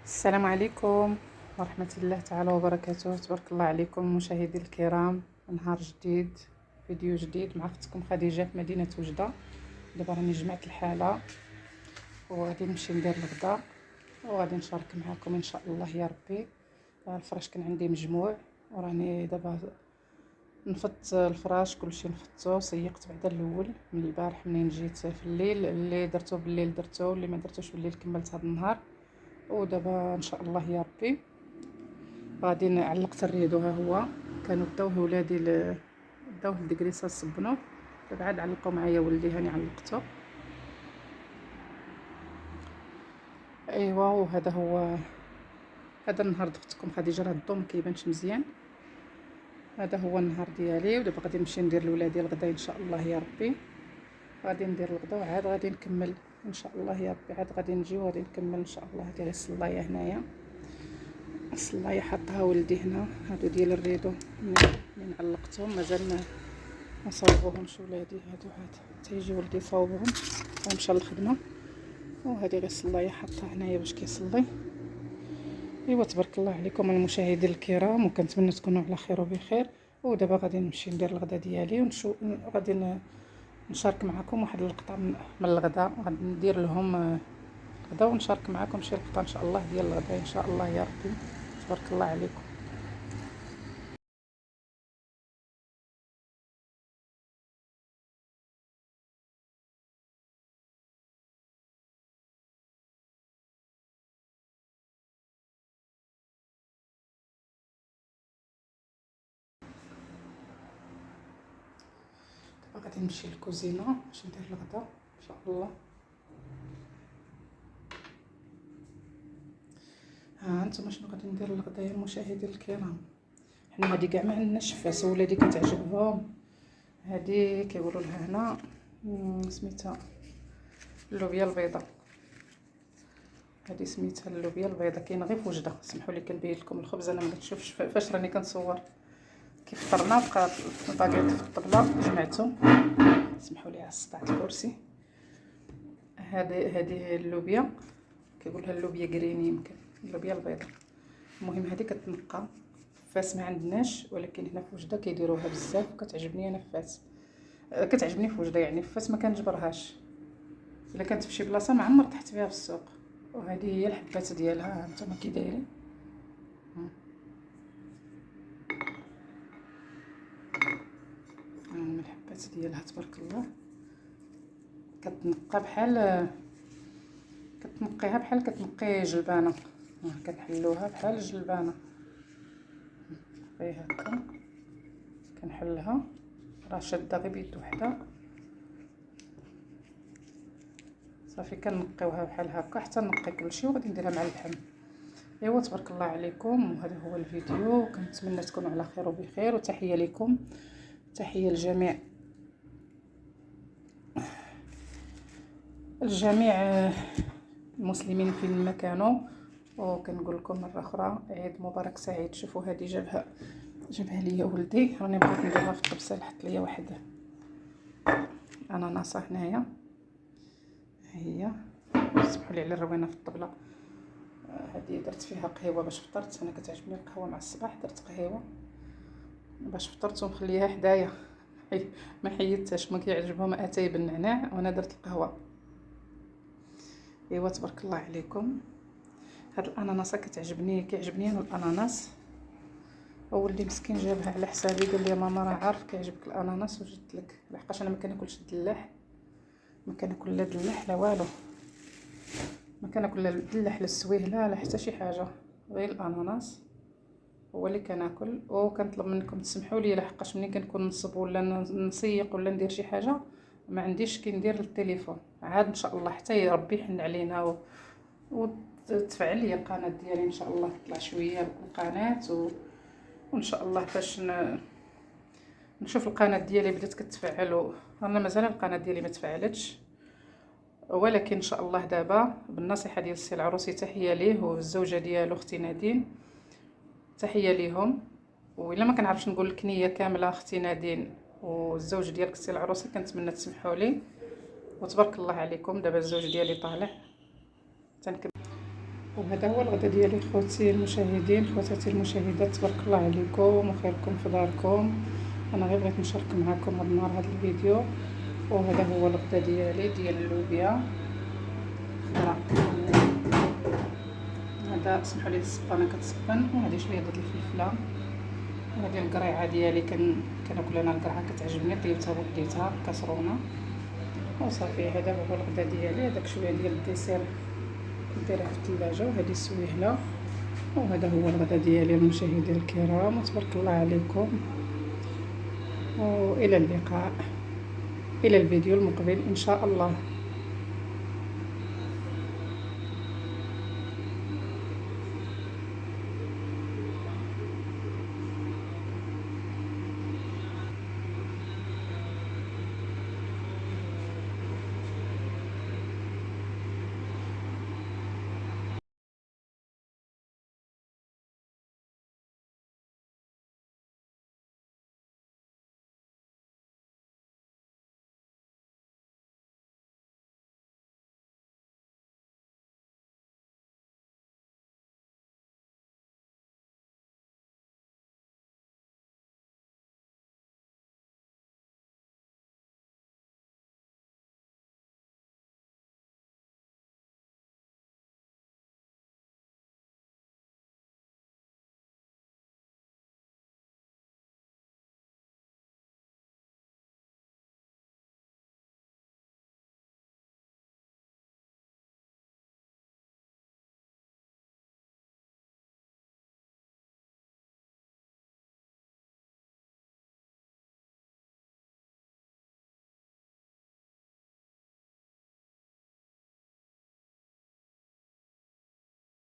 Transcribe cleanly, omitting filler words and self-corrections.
السلام عليكم ورحمة الله تعالى وبركاته. تبارك الله عليكم مشاهدي الكرام، نهار جديد، فيديو جديد مع اختكم خديجة في مدينة وجدة. دابا راني جمعت الحالة وغادي نمشي ندير الغداء وغادي نشارك معكم ان شاء الله يا ربي. الفراش كان عندي مجموع وراني دابا نفضت الفراش، كلشي نفضته، سيقت بعدا الاول من البارح منين جيت في الليل. اللي درتو بالليل درتو، اللي ما درتوش بالليل كملت هذا النهار. ودابا ان شاء الله يا ربي غادي علقت الريدو، ها هو كانوا داوه ولادي داوه لدكريسه صبنوه، دابا عاد علقوا معايا ولدي، هاني علقته. ايوا وهذا هو هذا النهار اختكم خديجه، راه الضو ما كيبانش مزيان. هذا هو النهار ديالي، ودابا غادي نمشي ندير لولادي الغدا ان شاء الله يا ربي. غادي ندير الغدا وعاد غادي نكمل ان شاء الله يا ربي. عاد غادي نجي وغادي نكمل ان شاء الله. هذه غير الصلايه هنايا، الصلايه حطها ولدي هنا. هادو ديال الريدو من علقتهم مازال ما صوبوهمش ولادي، هادو عاد تيجي ولدي يصوبهم ومشى للخدمه. وهذه غير الصلايه حطها هنايا باش كيصلي. ايوا تبارك الله عليكم المشاهدين الكرام، وكنتمنى تكونوا على خير وبخير. ودابا غادي نمشي ندير الغدا ديالي ونشوف، غادي نشارك معكم واحد اللقطه من الغداء. غادي ندير لهم الغدا ونشارك معكم شي لقطه ان شاء الله ديال الغدا ان شاء الله يا ربي. تبارك الله عليكم. دابا غادي نمشي للكوزينه باش ندير الغدا ان شاء الله. ها انتم شنو غادي ندير الغدا يا المشاهدين الكرام؟ حنا هادي كاع ما عندناش فاس، ولادي كتعجبهم. هادي كيقولوا لها هنا سميتها اللوبيا البيضاء. هادي سميتها اللوبيا البيضاء، كاينه غير في وجده. سمحوا لي كنبين لكم الخبز، انا ما كنشوفش فاش راني كنصور. كيف فطرنا بقى الباكيط في الطبله جمعتهم. سمحوا لي على سطح الكرسي. هذه اللوبيا كيقولها اللوبيا كريني، يمكن اللوبيا البيضاء. المهم هذه كتنقى فاس ما عندناش، ولكن هنا في وجده كيديروها بزاف وكتعجبني انا في فاس. كتعجبني في وجده، يعني في فاس ما كنجبرهاش. الا كانت في شي بلاصه ما عمر طحت فيها في السوق. وهذه هي الحبات ديالها، هانتوما كي دايرين. من الحبات ديالها تبارك الله. كتنقى بحال كتنقيها بحال كتنقي جلبانه. كنحلوها بحال الجلبانه. فيها هكا كنحلها، راه شاده غير بيد وحده. صافي كنقيوها بحال هكا حتى نقي كلشي وغادي نديرها مع اللحم. ايوا تبارك الله عليكم، وهذا هو الفيديو. كنتمنى تكونوا على خير وبخير، وتحيه لكم، تحيه لجميع المسلمين في المكان. وكنقول لكم مره اخرى عيد مبارك سعيد. شوفوا هذه جابها ليا ولدي، راني بغيت نديرها في الطبسه، لحط ليا واحد اناناسه هنايا. هي سمحوا لي على الروينه في الطبله. هذه درت فيها قهوه باش فطرت، انا كتعجبني القهوه مع الصباح. درت قهوه باش فطرت ومخليها حدايا، ما حيدتهاش. ما كيعجبهم اتاي بالنعناع وانا درت القهوه. ايوا تبارك الله عليكم. هاد الاناناسه كيعجبني انا الاناناس. ولدي مسكين جابها على حسابي، قال لي ماما راه عارف كيعجبك الاناناس وجدت لك، لحقاش انا ما كناكلش الدلاح، ما كناكل لا دلاح لا والو. ما كناكل لا الدلاح لا السويه لا حتى شي حاجه، غير الاناناس هو اللي كناكل. وكنطلب منكم تسمحوا لي، لحقاش ملي كنكون نصب ولا نسيق ولا ندير شي حاجه ما عنديش كي ندير التليفون. عاد ان شاء الله حتى ربي يحن علينا وتفعل لي القناه ديالي ان شاء الله، تطلع شويه القناه وان شاء الله باش نشوف القناه ديالي بدات كتفعل. انا مازال القناه ديالي ما تفعلتش، ولكن ان شاء الله دابا بالنصيحه ديال السي العروسي، تحيه ليه والزوجه ديالو اختي نادين، تحيه ليهم. والا ما كنعرفش نقول لك نيه كامله اختي نادين والزوج ديالك السي العروسي، كنتمنى تسمحوا لي. وتبارك الله عليكم. دابا الزوج ديالي طالع تنكمل. وهذا هو الغدا ديالي خوتي المشاهدين، خواتاتي المشاهدات، تبارك الله عليكم وخيركم في داركم. انا غير بغيت نشارك معكم هذا النهار هذا الفيديو. وهذا هو الغدا ديالي ديال اللوبيا خضراء. هذا اسمحوا لي السبانه كتسبن، وهذه شويه د الفلفله، وهذه القريعه ديالي كناكل انا القرعه كتعجبني، طيبتها بوحديتها كسرونه وصافي. هذا هو الغدا ديالي. هذاك شويه ديال الديسير نديرها في الثلاجه، وهذه السويهله. وهذا هو الغدا ديالي المشاهدين الكرام، وتبارك الله عليكم، والى اللقاء، الى الفيديو المقبل ان شاء الله.